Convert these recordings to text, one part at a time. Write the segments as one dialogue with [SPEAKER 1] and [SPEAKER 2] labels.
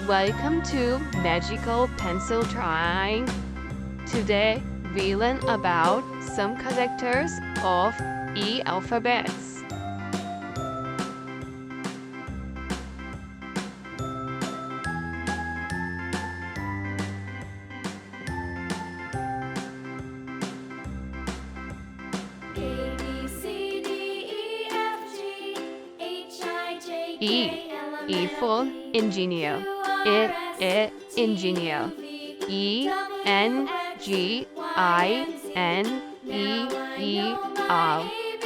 [SPEAKER 1] Welcome to Magical Pencil Drawing. Today we learn about some characters of alphabets. E for engineer. Engineer.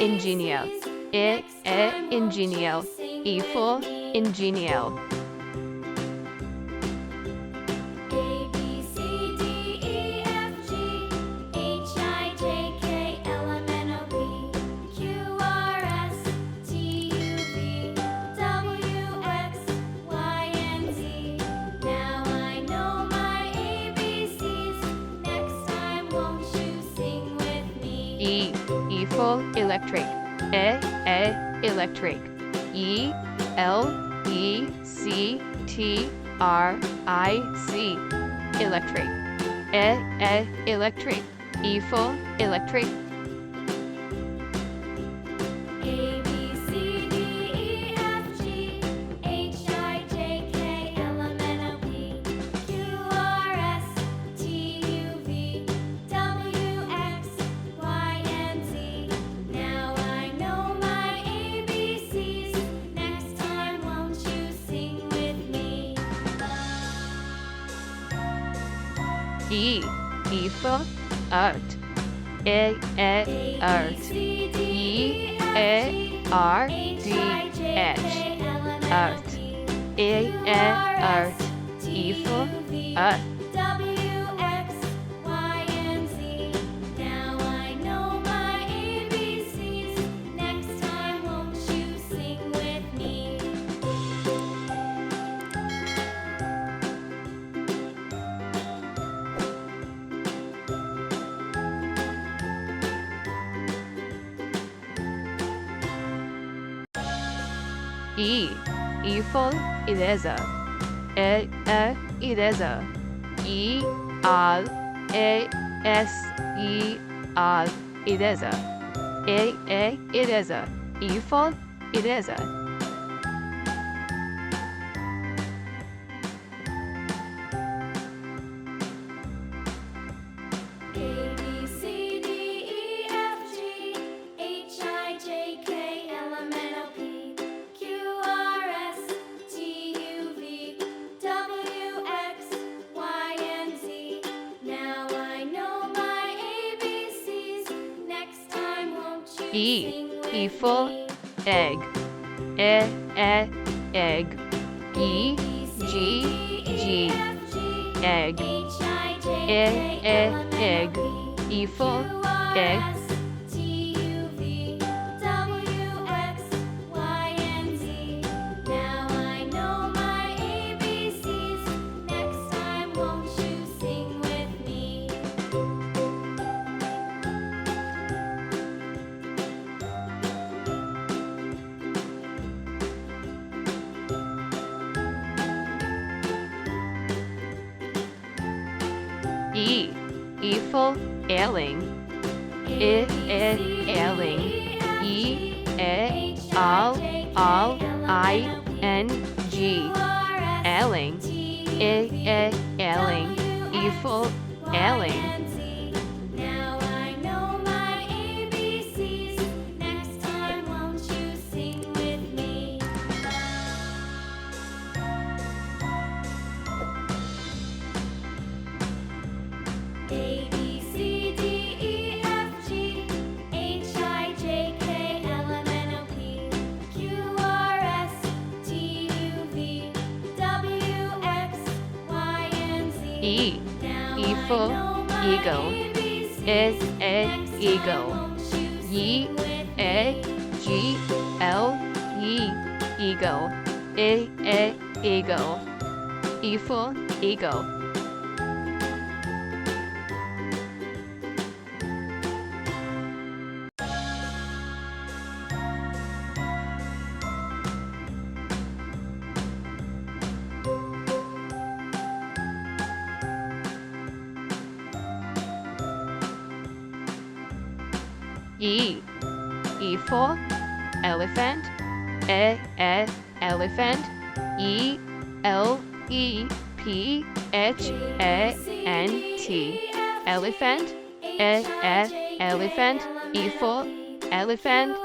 [SPEAKER 1] Engineer. Engineer. Engineer. E for engineer. E for electric. Electric. Electric. Electric. Electric. E for electric. E for earth. Earth. Earth. Earth. Earth. E for earth. E for eraser. Eraser. Eraser. Eraser. Eraser. E for eraser. E for egg. Egg. G. Egg. Egg. E for egg. E for ailing. Ailing. Ailing. Ailing. E for ailing. E for eagle. Eagle. Eagle. Eagle. E for eagle. E. E for elephant. Elephant. Elephant. Elephant. Elephant. E for elephant.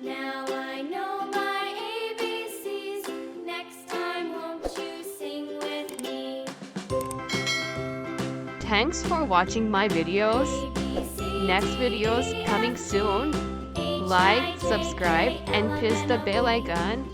[SPEAKER 2] Now I know my ABCs. Next time, won't you sing with me?
[SPEAKER 1] Thanks for watching my videos. Next videos coming soon. Like, subscribe, and press the bell icon.